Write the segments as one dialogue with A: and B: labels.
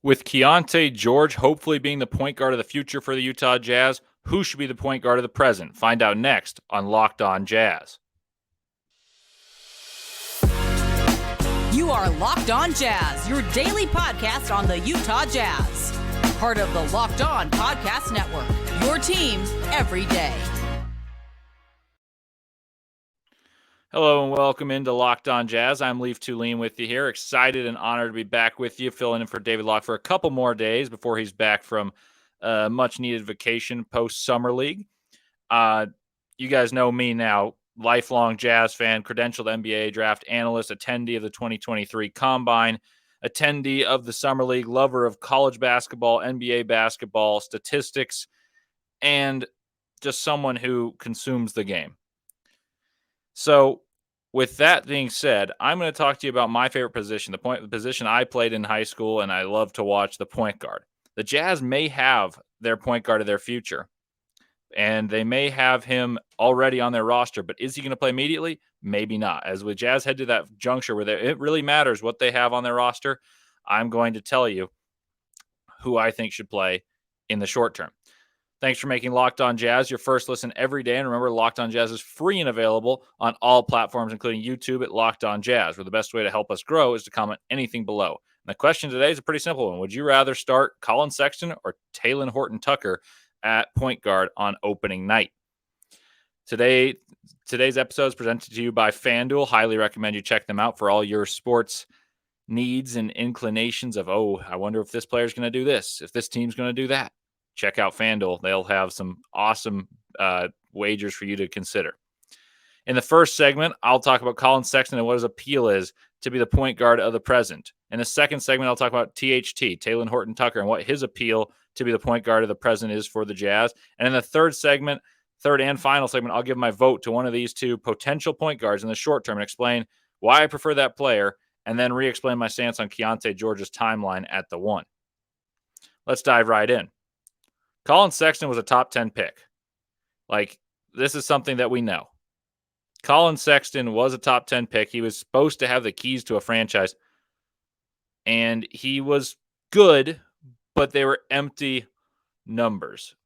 A: With Keyonte George hopefully being the point guard of the future for the Utah Jazz, who should be the point guard of the present? Find out next on Locked On Jazz.
B: You are Locked On Jazz, your daily podcast on the Utah Jazz. Part of the Locked On Podcast Network, your team every day.
A: Hello and welcome into Locked On Jazz. I'm Leif Thulin with you here. Excited and honored to be back with you, filling in for David Locke for a couple more days before he's back from a much-needed vacation post-Summer League. You guys know me now, lifelong Jazz fan, credentialed NBA draft analyst, attendee of the 2023 Combine, attendee of the Summer League, lover of college basketball, NBA basketball, statistics, and just someone who consumes the game. So, with that being said, I'm going to talk to you about my favorite position, the position I played in high school, and I love to watch, the point guard. The Jazz may have their point guard of their future, and they may have him already on their roster, but is he going to play immediately? Maybe not. As with Jazz head to that juncture where it really matters what they have on their roster, I'm going to tell you who I think should play in the short term. Thanks for making Locked On Jazz your first listen every day. And remember, Locked On Jazz is free and available on all platforms, including YouTube at Locked On Jazz, where the best way to help us grow is to comment anything below. And the question today is a pretty simple one. Would you rather start Colin Sexton or Talen Horton-Tucker at point guard on opening night? Today's episode is presented to you by FanDuel. Highly recommend you check them out for all your sports needs and inclinations of, I wonder if this player's going to do this, if this team's going to do that. Check out FanDuel. They'll have some awesome wagers for you to consider. In the first segment, I'll talk about Colin Sexton and what his appeal is to be the point guard of the present. In the second segment, I'll talk about THT, Talen Horton-Tucker, and what his appeal to be the point guard of the present is for the Jazz. And in the third and final segment, I'll give my vote to one of these two potential point guards in the short term and explain why I prefer that player, and then re-explain my stance on Keyonte George's timeline at the one. Let's dive right in. Colin Sexton was a top 10 pick. This is something that we know. Colin Sexton was a top 10 pick. He was supposed to have the keys to a franchise. And he was good, but they were empty numbers.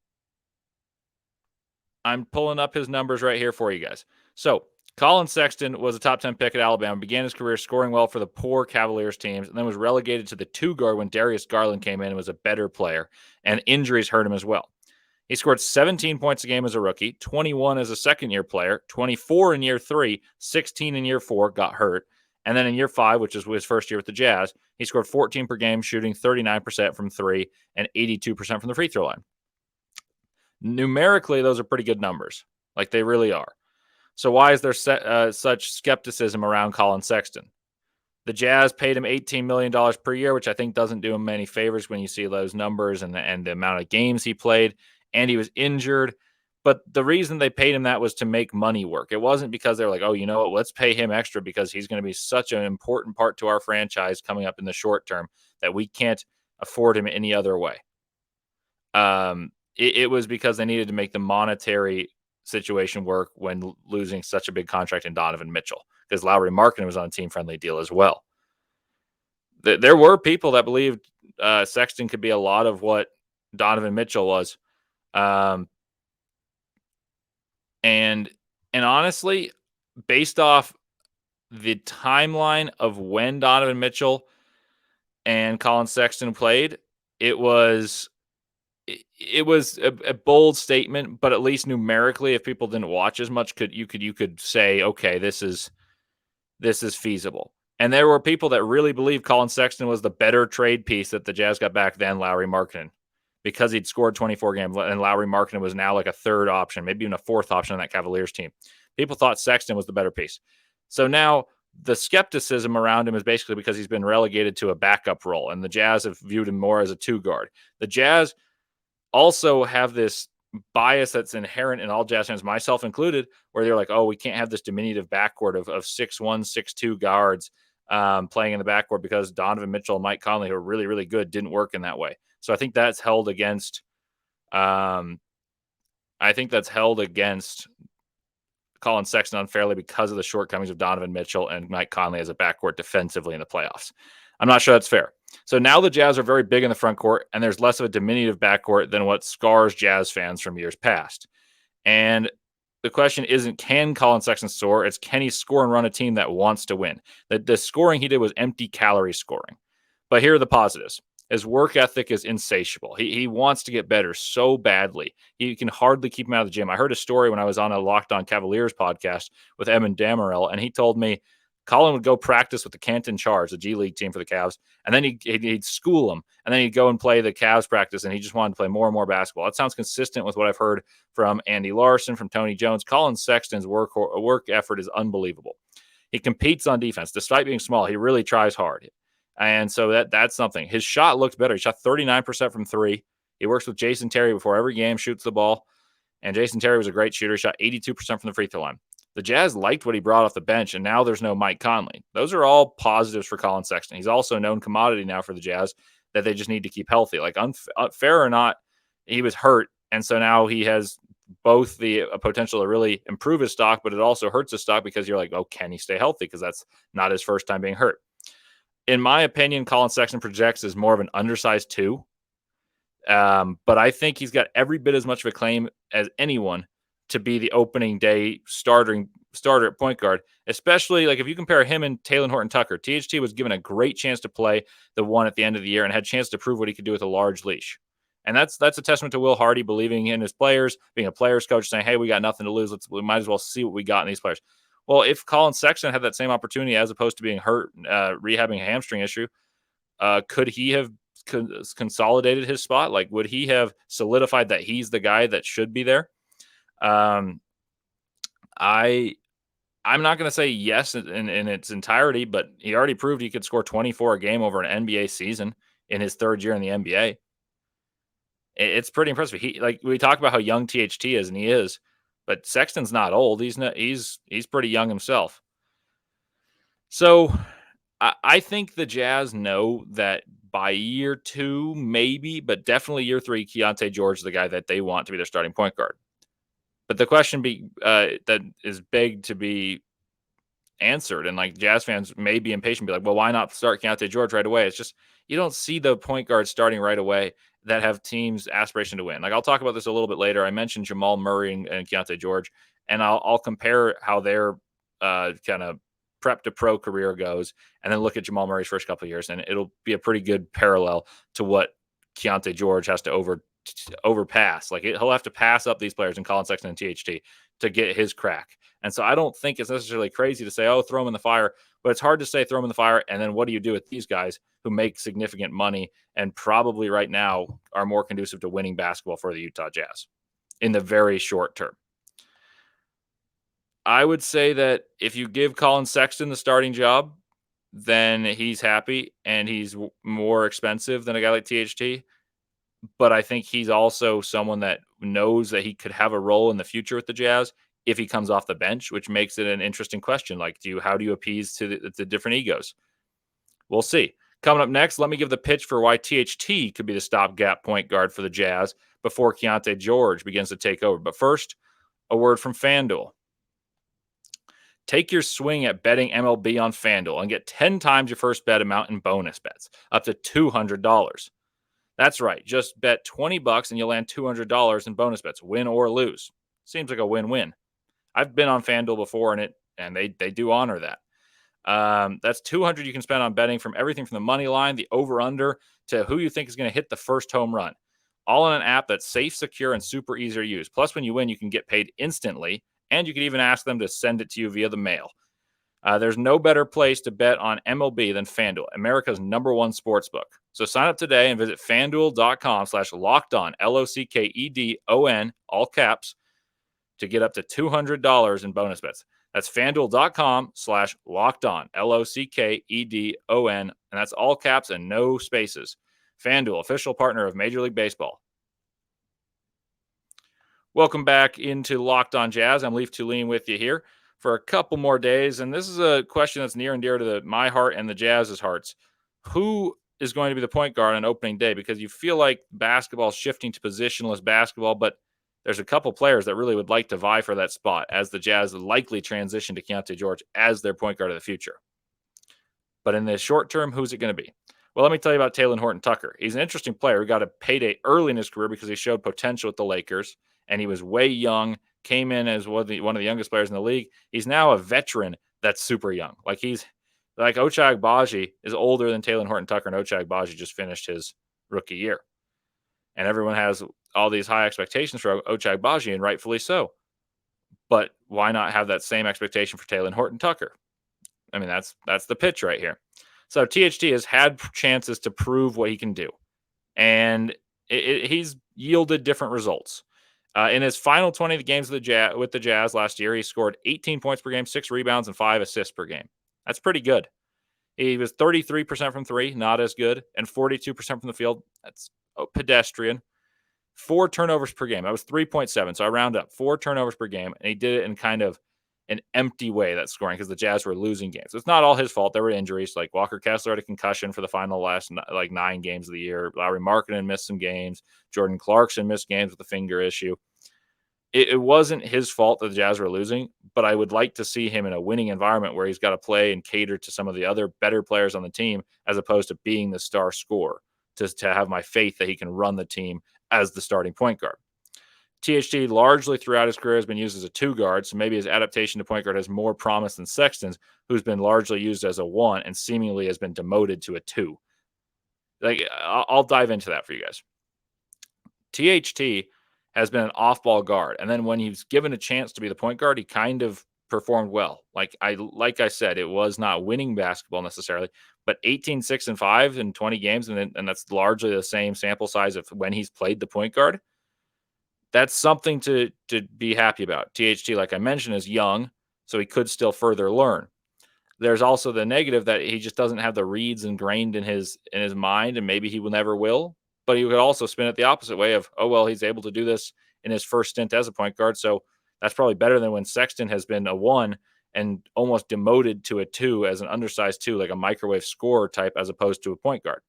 A: I'm pulling up his numbers right here for you guys. So, Colin Sexton was a top 10 pick at Alabama, began his career scoring well for the poor Cavaliers teams, and then was relegated to the two guard when Darius Garland came in and was a better player, and injuries hurt him as well. He scored 17 points a game as a rookie, 21 as a second-year player, 24 in year 3, 16 in year 4, got hurt, and then in year 5, which is his first year with the Jazz, he scored 14 per game, shooting 39% from 3 and 82% from the free throw line. Numerically, those are pretty good numbers. They really are. So why is there such skepticism around Colin Sexton? The Jazz paid him $18 million per year, which I think doesn't do him many favors when you see those numbers and the amount of games he played, and he was injured. But the reason they paid him that was to make money work. It wasn't because they were like, you know what, let's pay him extra because he's going to be such an important part to our franchise coming up in the short term that we can't afford him any other way. It was because they needed to make the monetary situation work when losing such a big contract in Donovan Mitchell, because Lauri Markkanen was on a team-friendly deal as well. There were people that believed Sexton could be a lot of what Donovan Mitchell was. And honestly, based off the timeline of when Donovan Mitchell and Colin Sexton played, it was a bold statement, but at least numerically, if people didn't watch as much, you could say, okay, this is feasible. And there were people that really believed Colin Sexton was the better trade piece that the Jazz got back than Lauri Markkanen, because he'd scored 24 games, and Lauri Markkanen was now like a third option, maybe even a fourth option on that Cavaliers team. People thought Sexton was the better piece. So now the skepticism around him is basically because he's been relegated to a backup role, and the Jazz have viewed him more as a two guard. The Jazz also have this bias that's inherent in all Jazz fans, myself included, where they're like, we can't have this diminutive backcourt of 6'1", 6'2" guards playing in the backcourt because Donovan Mitchell and Mike Conley, who are really, really good, didn't work in that way. So I think that's held against Colin Sexton unfairly because of the shortcomings of Donovan Mitchell and Mike Conley as a backcourt defensively in the playoffs. I'm not sure that's fair. So now the Jazz are very big in the front court, and there's less of a diminutive backcourt than what scars Jazz fans from years past. And the question isn't can Colin Sexton score, it's can he score and run a team that wants to win. The scoring he did was empty calorie scoring. But here are the positives. His work ethic is insatiable. He wants to get better so badly. He can hardly keep him out of the gym. I heard a story when I was on a Locked On Cavaliers podcast with Evan Damerel, and he told me Colin would go practice with the Canton Charge, the G League team for the Cavs, and then he'd school them, and then he'd go and play the Cavs practice, and he just wanted to play more and more basketball. That sounds consistent with what I've heard from Andy Larson, from Tony Jones. Colin Sexton's work effort is unbelievable. He competes on defense. Despite being small, he really tries hard. And so that's something. His shot looked better. He shot 39% from three. He works with Jason Terry before every game, shoots the ball. And Jason Terry was a great shooter. He shot 82% from the free throw line. The Jazz liked what he brought off the bench, and now there's no Mike Conley. Those are all positives for Colin Sexton. He's also a known commodity now for the Jazz that they just need to keep healthy. Like, unfair or not, he was hurt, and so now he has both the potential to really improve his stock, but it also hurts his stock because you're like, oh, can he stay healthy? Because that's not his first time being hurt. In my opinion, Colin Sexton projects as more of an undersized 2. But I think he's got every bit as much of a claim as anyone to be the opening day starter at point guard, especially like if you compare him and Talen Horton-Tucker. THT was given a great chance to play the one at the end of the year and had a chance to prove what he could do with a large leash. And that's a testament to Will Hardy believing in his players, being a players coach, saying, hey, we got nothing to lose. We might as well see what we got in these players. Well, if Colin Sexton had that same opportunity as opposed to being hurt, rehabbing a hamstring issue, could he have consolidated his spot? Like, would he have solidified that he's the guy that should be there? I'm not going to say yes in its entirety, but he already proved he could score 24 a game over an NBA season in his third year in the NBA. It's pretty impressive. We talk about how young THT is, and he is, but Sexton's not old. He's pretty young himself. So I think the Jazz know that by year 2, maybe, but definitely year 3, Keyonte George is the guy that they want to be their starting point guard. But the question that is begged to be answered, and like Jazz fans may be impatient, be like, well, why not start Keyonte George right away? It's just you don't see the point guards starting right away that have teams' aspiration to win. Like, I'll talk about this a little bit later. I mentioned Jamal Murray and Keyonte George, and I'll compare how their kind of prep to pro career goes, and then look at Jamal Murray's first couple of years, and it'll be a pretty good parallel to what Keyonte George has to overpass. Like, he'll have to pass up these players in Colin Sexton and THT to get his crack. And so I don't think it's necessarily crazy to say, oh, throw him in the fire, but it's hard to say throw him in the fire. And then what do you do with these guys who make significant money and probably right now are more conducive to winning basketball for the Utah Jazz in the very short term? I would say that if you give Colin Sexton the starting job, then he's happy and he's more expensive than a guy like THT. But I think he's also someone that knows that he could have a role in the future with the Jazz if he comes off the bench, which makes it an interesting question. Like, how do you appease to the different egos? We'll see. Coming up next, let me give the pitch for why THT could be the stopgap point guard for the Jazz before Keyonte George begins to take over. But first, a word from FanDuel. Take your swing at betting MLB on FanDuel and get 10 times your first bet amount in bonus bets, up to $200. That's right. Just bet $20 and you'll land $200 in bonus bets, win or lose. Seems like a win-win. I've been on FanDuel before, and they do honor that. That's $200 you can spend on betting from everything from the money line, the over-under, to who you think is going to hit the first home run. All in an app that's safe, secure, and super easy to use. Plus, when you win, you can get paid instantly, and you can even ask them to send it to you via the mail. There's no better place to bet on MLB than FanDuel, America's #1 sportsbook. So sign up today and visit FanDuel.com/lockedon, LOCKEDON, all caps, to get up to $200 in bonus bets. That's FanDuel.com/lockedon, LOCKEDON, and that's all caps and no spaces. FanDuel, official partner of Major League Baseball. Welcome back into Locked On Jazz. I'm Leif Thulin with you here for a couple more days, and this is a question that's near and dear to my heart and the Jazz's hearts. Who is going to be the point guard on opening day? Because you feel like basketball is shifting to positionless basketball, but there's a couple players that really would like to vie for that spot as the Jazz likely transition to Keyonte George as their point guard of the future. But in the short term, who's it going to be? Well, let me tell you about Talen Horton-Tucker. He's an interesting player who got a payday early in his career because he showed potential with the Lakers, and he was way young, came in as one of the youngest players in the league. He's now a veteran that's super young. Like Ochai Agbaji is older than Talen Horton-Tucker, and Ochai Agbaji just finished his rookie year. And everyone has all these high expectations for Ochai Agbaji, and rightfully so. But why not have that same expectation for Talen Horton-Tucker? I mean, that's the pitch right here. So THT has had chances to prove what he can do, and he's yielded different results. In his final 20 games with the Jazz last year, he scored 18 points per game, 6 rebounds, and 5 assists per game. That's pretty good. He was 33% from three, not as good, and 42% from the field. That's pedestrian. 4 turnovers per game. That was 3.7. So I round up 4 turnovers per game, and he did it in kind of an empty way, that scoring, because the Jazz were losing games. It's not all his fault. There were injuries. Like Walker Kessler had a concussion for the final last 9 games of the year. Lauri Markkanen missed some games. Jordan Clarkson missed games with a finger issue. It wasn't his fault that the Jazz were losing, but I would like to see him in a winning environment where he's got to play and cater to some of the other better players on the team, as opposed to being the star scorer, to have my faith that he can run the team as the starting point guard. THT largely throughout his career has been used as a 2 guard, so maybe his adaptation to point guard has more promise than Sexton's, who's been largely used as a 1 and seemingly has been demoted to a 2. Like, I'll dive into that for you guys. THT has been an off-ball guard, and then when he's given a chance to be the point guard, he kind of performed well. Like I said, it was not winning basketball necessarily, but 18, 6, and 5 in 20 games, and that's largely the same sample size of when he's played the point guard. That's something to be happy about. THT, like I mentioned, is young, so he could still further learn. There's also the negative that he just doesn't have the reads ingrained in his mind, and maybe he will never will. But he could also spin it the opposite way of, oh, well, he's able to do this in his first stint as a point guard, so that's probably better than when Sexton has been a 1 and almost demoted to a 2 as an undersized 2, like a microwave scorer type, as opposed to a point guard.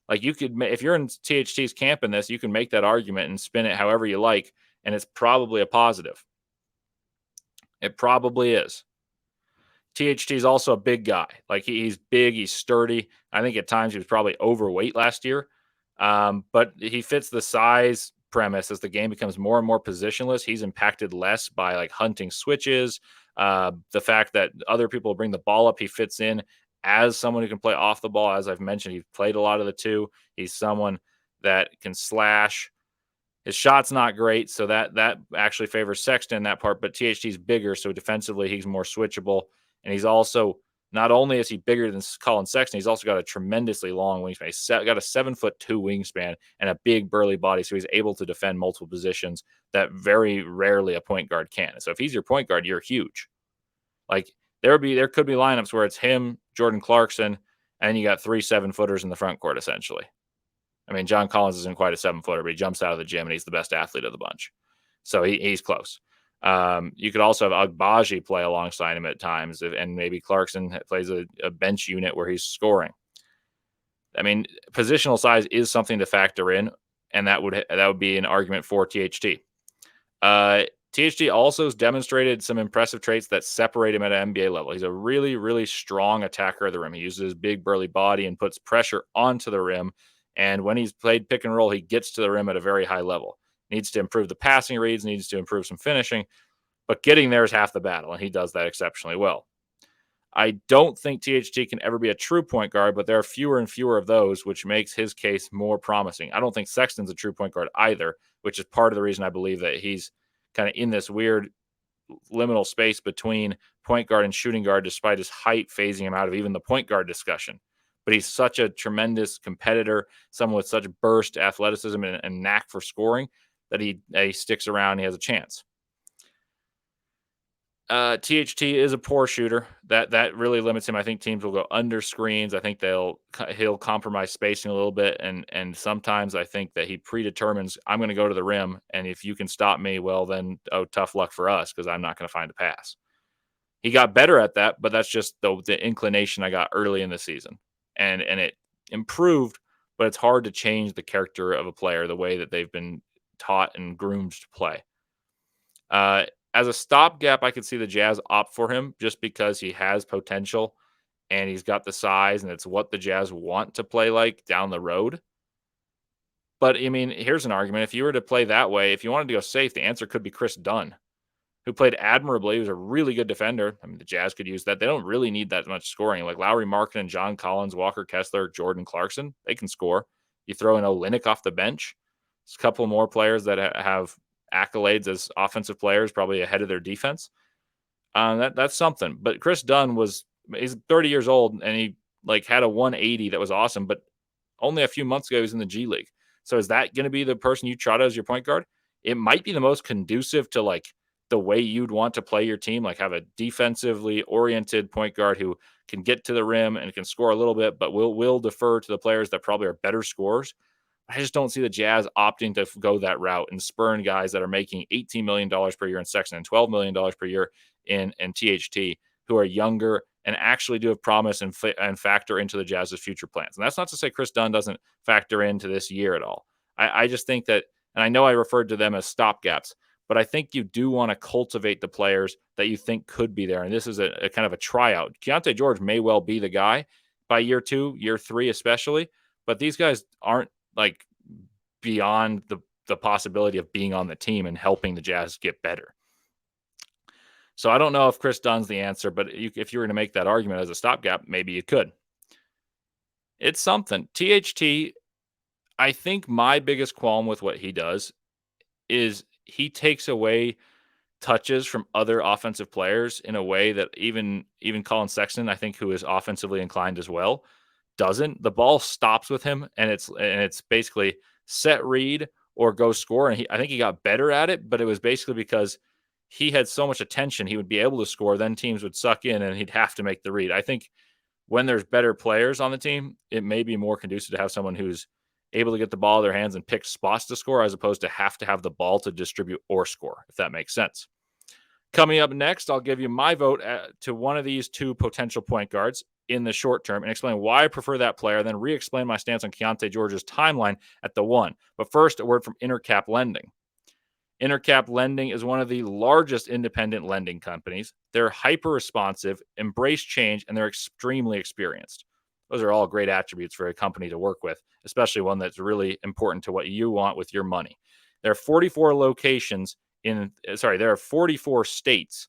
A: Like, you could, if you're in THT's camp in this, you can make that argument and spin it however you like, and it's probably a positive. It probably is. THT is also a big guy. Like, he's big, he's sturdy. I think at times he was probably overweight last year, but he fits the size premise. As the game becomes more and more positionless, he's impacted less by like hunting switches. The fact that other people bring the ball up, he fits in as someone who can play off the ball. As I've mentioned, he's played a lot of the 2. He's someone that can slash. His shot's not great, so that actually favors Sexton in that part, but THT's bigger, so defensively he's more switchable. And he's also, not only is he bigger than Colin Sexton, he's also got a tremendously long wingspan. He's got a 7'2" wingspan and a big burly body, so he's able to defend multiple positions that very rarely a point guard can. So if he's your point guard, you're huge. Like, there could be lineups where it's him, Jordan Clarkson, and you got 3 7-footers in the front court, essentially. I mean, John Collins isn't quite a 7-footer, but he jumps out of the gym and he's the best athlete of the bunch. So he's close. You could also have Agbaji play alongside him at times, and maybe Clarkson plays a bench unit where he's scoring. I mean, positional size is something to factor in, and that would be an argument for THT. THT also has demonstrated some impressive traits that separate him at an NBA level. He's a really, really strong attacker of the rim. He uses his big burly body and puts pressure onto the rim. And when he's played pick and roll, he gets to the rim at a very high level. Needs to improve the passing reads, needs to improve some finishing, but getting there is half the battle, and he does that exceptionally well. I don't think THT can ever be a true point guard, but there are fewer and fewer of those, which makes his case more promising. I don't think Sexton's a true point guard either, which is part of the reason I believe that he's kind of in this weird liminal space between point guard and shooting guard, despite his height phasing him out of even the point guard discussion. But he's such a tremendous competitor, someone with such burst, athleticism, and knack for scoring that he sticks around. He has a chance. THT is a poor shooter. That really limits him. I think teams will go under screens. I think he'll compromise spacing a little bit, and sometimes I think that he predetermines, I'm going to go to the rim, and if you can stop me, well then, tough luck for us, because I'm not going to find a pass. He got better at that, but that's just the inclination I got early in the season, and it improved, but it's hard to change the character of a player the way that they've been taught and groomed to play. As a stopgap, I could see the Jazz opt for him just because he has potential, and he's got the size, and it's what the Jazz want to play like down the road. But, I mean, here's an argument. If you were to play that way, if you wanted to go safe, the answer could be Chris Dunn, who played admirably. He was a really good defender. I mean, the Jazz could use that. They don't really need that much scoring. Like Lowry Markkanen, John Collins, Walker Kessler, Jordan Clarkson, they can score. You throw in Olynyk off the bench. There's a couple more players that have accolades as offensive players, probably ahead of their defense. That's something. But Chris Dunn he's 30 years old, and he had a 180 that was awesome. But only a few months ago, he was in the G League. So is that going to be the person you trot as your point guard? It might be the most conducive to the way you'd want to play your team, have a defensively oriented point guard who can get to the rim and can score a little bit, but will defer to the players that probably are better scorers. I just don't see the Jazz opting to go that route and spurn guys that are making $18 million per year in Sexton and $12 million per year in THT, who are younger and actually do have promise and factor into the Jazz's future plans. And that's not to say Chris Dunn doesn't factor into this year at all. I just think that, and I know I referred to them as stopgaps, but I think you do want to cultivate the players that you think could be there. And this is a kind of a tryout. Keyonte George may well be the guy by year 2, year 3 especially, but these guys aren't beyond the possibility of being on the team and helping the Jazz get better. So I don't know if Chris Dunn's the answer, but if you were to make that argument as a stopgap, maybe you could. It's something. THT, I think my biggest qualm with what he does is he takes away touches from other offensive players in a way that even Colin Sexton, I think, who is offensively inclined as well, doesn't. The ball stops with him, and it's basically set read or go score. And I think he got better at it, but it was basically because he had so much attention, he would be able to score. Then teams would suck in, and he'd have to make the read. I think when there's better players on the team, it may be more conducive to have someone who's able to get the ball in their hands and pick spots to score, as opposed to have the ball to distribute or score, if that makes sense. Coming up next, I'll give you my vote to one of these two potential point guards in the short term and explain why I prefer that player, then re-explain my stance on Keyonte George's timeline at the 1. But first, a word from Intercap Lending. Intercap Lending is one of the largest independent lending companies. They're hyper-responsive, embrace change, and they're extremely experienced. Those are all great attributes for a company to work with, especially one that's really important to what you want with your money. There are 44 locations there are 44 states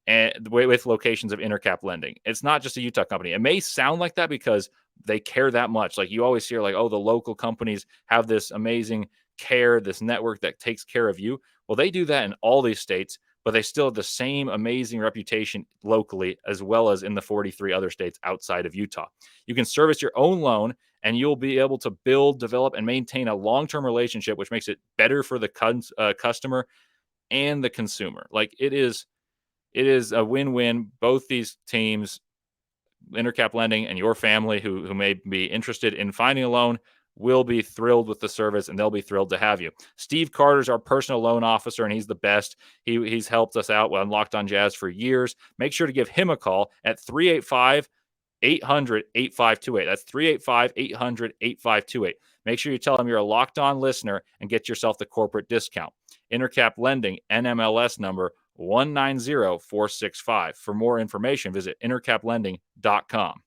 A: and with locations of Intercap Lending. It's not just a Utah company. It may sound like that because they care that much. You always hear the local companies have this amazing care, this network that takes care of you. Well, they do that in all these states, but they still have the same amazing reputation locally as well as in the 43 other states outside of Utah. You can service your own loan, and you'll be able to build, develop, and maintain a long-term relationship, which makes it better for the customer and the consumer. It is a win-win. Both these teams, Intercap Lending and your family who may be interested in finding a loan, will be thrilled with the service, and they'll be thrilled to have you. Steve Carter's our personal loan officer, and he's the best. He's helped us out on Locked On Jazz for years. Make sure to give him a call at 385-800-8528. That's 385-800-8528. Make sure you tell him you're a Locked On listener and get yourself the corporate discount. Intercap Lending, NMLS number 190465. For more information, visit intercaplending.com.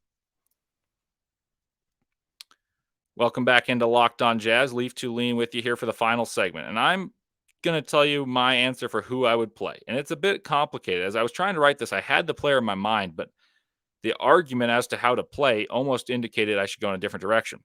A: Welcome back into Locked On Jazz. Leif Thulin with you here for the final segment. And I'm going to tell you my answer for who I would play. And it's a bit complicated. As I was trying to write this, I had the player in my mind, but the argument as to how to play almost indicated I should go in a different direction.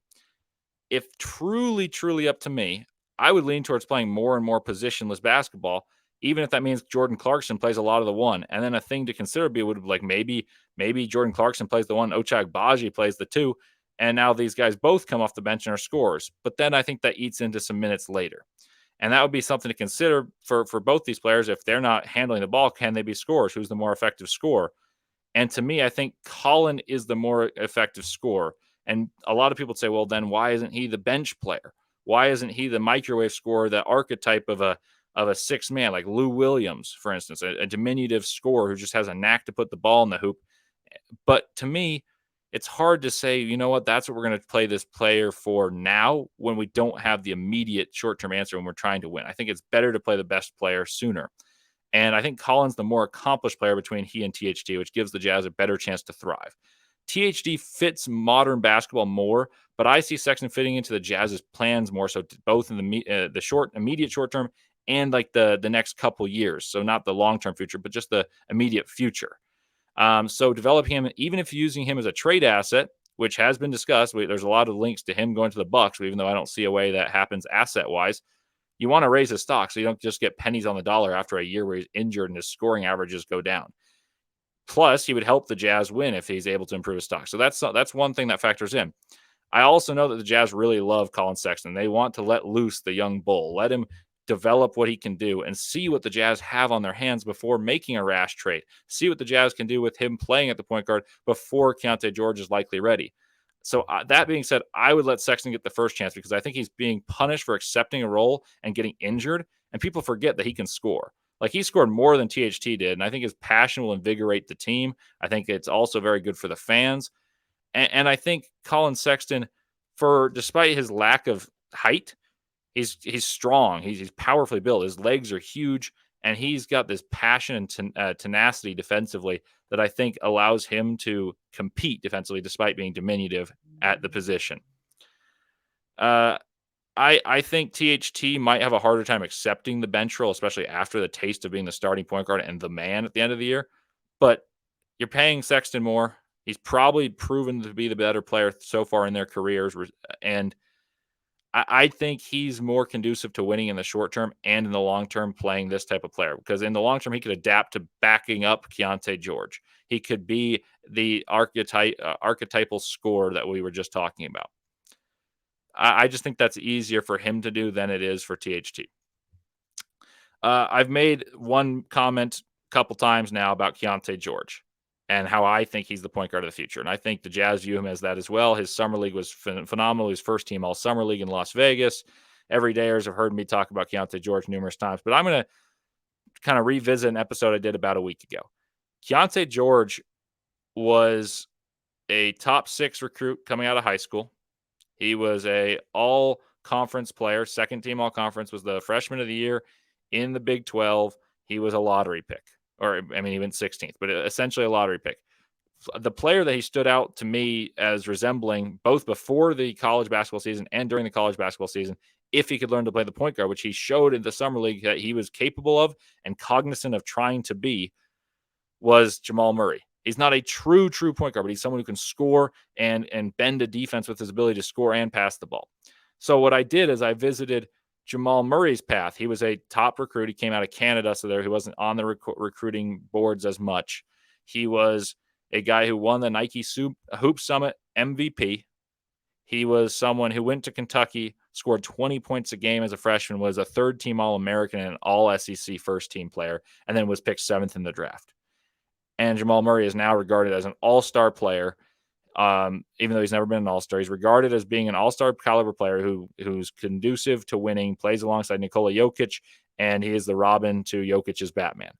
A: If truly, truly up to me, I would lean towards playing more and more positionless basketball, even if that means Jordan Clarkson plays a lot of the 1. And then a thing to consider would be maybe Jordan Clarkson plays the 1, Ochai Agbaji plays the 2, and now these guys both come off the bench and are scorers. But then I think that eats into some minutes later. And that would be something to consider for both these players. If they're not handling the ball, can they be scorers? Who's the more effective scorer? And to me, I think Colin is the more effective scorer. And a lot of people say, well, then why isn't he the bench player? Why isn't he the microwave scorer, the archetype of a 6-man, like Lou Williams, for instance, a diminutive scorer who just has a knack to put the ball in the hoop? But to me, it's hard to say, you know what, that's what we're going to play this player for now when we don't have the immediate short-term answer when we're trying to win. I think it's better to play the best player sooner. And I think Colin's the more accomplished player between he and THT, which gives the Jazz a better chance to thrive. THD fits modern basketball more, but I see Sexton fitting into the Jazz's plans more so, both in the immediate short term and like the next couple years. So not the long term future, but just the immediate future. So develop him, even if using him as a trade asset, which has been discussed. There's a lot of links to him going to the Bucks, even though I don't see a way that happens asset wise. You want to raise his stock so you don't just get pennies on the dollar after a year where he's injured and his scoring averages go down. Plus, he would help the Jazz win if he's able to improve his stock. So that's one thing that factors in. I also know that the Jazz really love Colin Sexton. They want to let loose the young bull, let him develop what he can do and see what the Jazz have on their hands before making a rash trade. See what the Jazz can do with him playing at the point guard before Keyonte George is likely ready. So that being said, I would let Sexton get the first chance because I think he's being punished for accepting a role and getting injured. And people forget that he can score. Like, he scored more than THT did. And I think his passion will invigorate the team. I think it's also very good for the fans. And I think Colin Sexton, despite his lack of height, he's strong. He's powerfully built. His legs are huge. And he's got this passion and tenacity defensively that I think allows him to compete defensively despite being diminutive at the position. I think THT might have a harder time accepting the bench role, especially after the taste of being the starting point guard and the man at the end of the year. But you're paying Sexton more. He's probably proven to be the better player so far in their careers. And I think he's more conducive to winning in the short term and in the long term playing this type of player, because in the long term, he could adapt to backing up Keyonte George. He could be the archetypal scorer that we were just talking about. I just think that's easier for him to do than it is for THT. I've made one comment a couple times now about Keyonte George and how I think he's the point guard of the future. And I think the Jazz view him as that as well. His summer league was phenomenal. He was first team all summer league in Las Vegas. Everydayers have heard me talk about Keyonte George numerous times, but I'm going to kind of revisit an episode I did about a week ago. Keyonte George was a top 6 recruit coming out of high school. He was a all-conference player, second team all-conference, was the freshman of the year in the Big 12. He was a lottery pick. Or, I mean, he went 16th, but essentially a lottery pick. The player that he stood out to me as resembling both before the college basketball season and during the college basketball season, if he could learn to play the point guard, which he showed in the summer league that he was capable of and cognizant of trying to be, was Jamal Murray. He's not a true point guard, but he's someone who can score and bend a defense with his ability to score and pass the ball. So what I did is I visited Jamal Murray's path. He was a top recruit. He came out of Canada, so he wasn't on the recruiting boards as much. He was a guy who won the Nike Hoop Summit MVP. He was someone who went to Kentucky, scored 20 points a game as a freshman, was a third-team All-American and an All-SEC first-team player, and then was picked 7th in the draft. And Jamal Murray is now regarded as an all-star player. Even though he's never been an all-star, he's regarded as being an all-star caliber player who's conducive to winning, plays alongside Nikola Jokic, and he is the Robin to Jokic's Batman.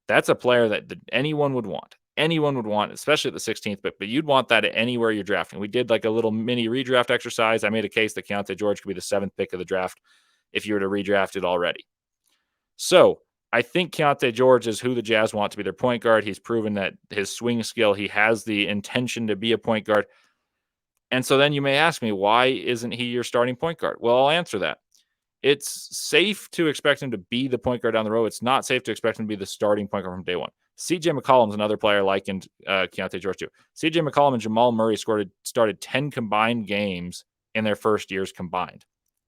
A: That's a player that anyone would want. Anyone would want, especially at the 16th, but you'd want that at anywhere you're drafting. We did like a little mini redraft exercise. I made a case that Keyonte George could be the 7th pick of the draft if you were to redraft it already. So I think Keyonte George is who the Jazz want to be their point guard. He's proven that his swing skill, he has the intention to be a point guard. And so then you may ask me, why isn't he your starting point guard? Well, I'll answer that. It's safe to expect him to be the point guard down the road. It's not safe to expect him to be the starting point guard from day one. CJ McCollum's another player likened Keyonte George too. CJ McCollum and Jamal Murray started 10 combined games in their first years combined.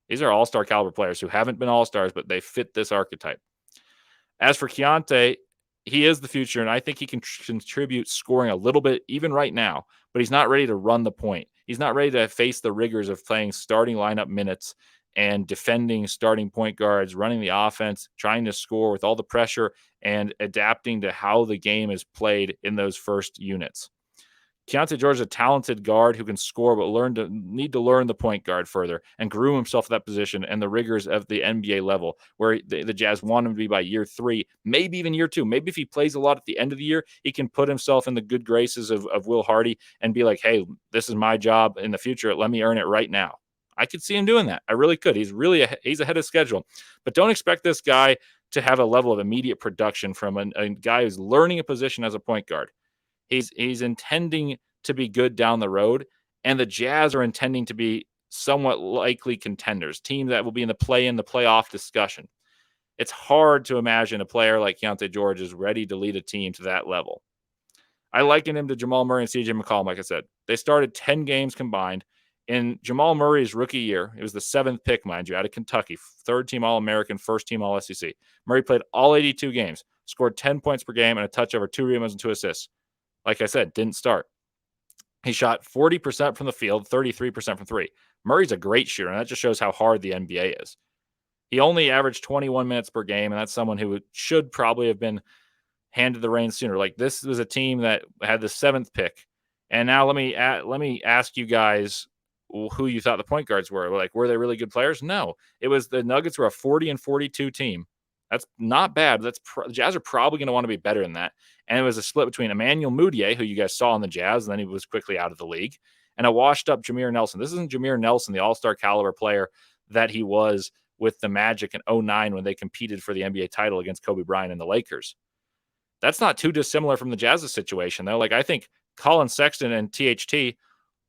A: These are all-star caliber players who haven't been all-stars, but they fit this archetype. As for Keyonte, he is the future, and I think he can contribute scoring a little bit even right now, but he's not ready to run the point. He's not ready to face the rigors of playing starting lineup minutes and defending starting point guards, running the offense, trying to score with all the pressure and adapting to how the game is played in those first units. Keyonte George is a talented guard who can score, but need to learn the point guard further and groom himself to that position and the rigors of the NBA level, where the Jazz want him to be by year 3, maybe even year 2. Maybe if he plays a lot at the end of the year, he can put himself in the good graces of Will Hardy and be like, hey, this is my job in the future. Let me earn it right now. I could see him doing that. I really could. He's ahead of schedule. But don't expect this guy to have a level of immediate production from a guy who's learning a position as a point guard. He's intending to be good down the road, and the Jazz are intending to be somewhat likely contenders, team that will be in the playoff discussion. It's hard to imagine a player like Keyonte George is ready to lead a team to that level. I liken him to Jamal Murray and CJ McCollum, like I said. They started 10 games combined. In Jamal Murray's rookie year, it was the 7th pick, mind you, out of Kentucky, 3rd-team All-American, 1st-team All-SEC. Murray played all 82 games, scored 10 points per game and a touch over 2 rebounds and 2 assists. Like I said, didn't start. He shot 40% from the field, 33% from 3. Murray's a great shooter, and that just shows how hard the NBA is. He only averaged 21 minutes per game, and that's someone who should probably have been handed the reins sooner. Like, this was a team that had the 7th pick. And now let me ask you guys who you thought the point guards were. Like, were they really good players? No. It was the Nuggets were a 40-42 team. That's not bad. The Jazz are probably going to want to be better than that. And it was a split between Emmanuel Mudiay, who you guys saw in the Jazz, and then he was quickly out of the league, and a washed-up Jameer Nelson. This isn't Jameer Nelson, the all-star caliber player that he was with the Magic in 2009 when they competed for the NBA title against Kobe Bryant and the Lakers. That's not too dissimilar from the Jazz's situation, though. Like, I think Colin Sexton and THT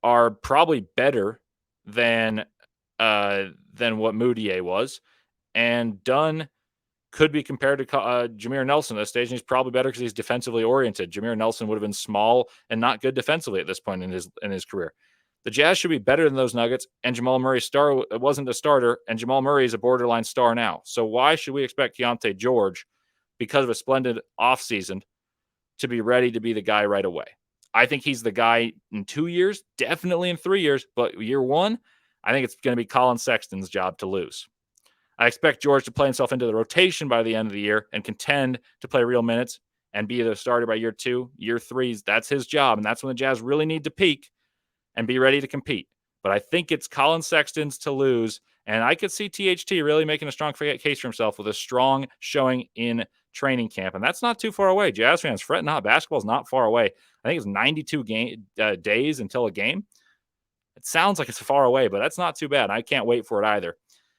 A: are probably better than what Mudiay was, and Dunn could be compared to Jameer Nelson at this stage, and he's probably better because he's defensively oriented. Jameer Nelson would have been small and not good defensively at this point in his career. The Jazz should be better than those Nuggets, and Jamal Murray's star wasn't a starter, and Jamal Murray is a borderline star now. So why should we expect Keyonte George, because of a splendid offseason, to be ready to be the guy right away? I think he's the guy in 2 years, definitely in 3 years, but year one, I think it's going to be Colin Sexton's job to lose. I expect George to play himself into the rotation by the end of the year and contend to play real minutes and be the starter by year 2. Year 3, that's his job, and that's when the Jazz really need to peak and be ready to compete. But I think it's Colin Sexton's to lose, and I could see THT really making a strong case for himself with a strong showing in training camp, and that's not too far away. Jazz fans, fret not. Basketball is not far away. I think it's 92 days until a game. It sounds like it's far away, but that's not too bad. I can't wait for it either.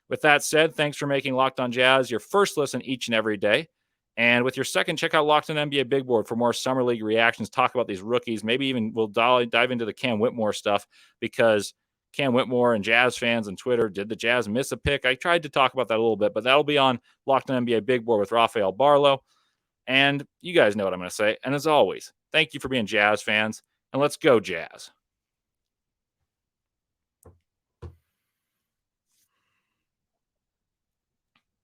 A: With that said, thanks for making Locked On Jazz your first listen each and every day. And with your second, check out Locked On NBA Big Board for more Summer League reactions, talk about these rookies. Maybe even we'll dive into the Cam Whitmore stuff, because Cam Whitmore and Jazz fans on Twitter, did the Jazz miss a pick? I tried to talk about that a little bit, but that'll be on Locked On NBA Big Board with Rafael Barlow. And you guys know what I'm going to say. And as always, thank you for being Jazz fans, and let's go Jazz.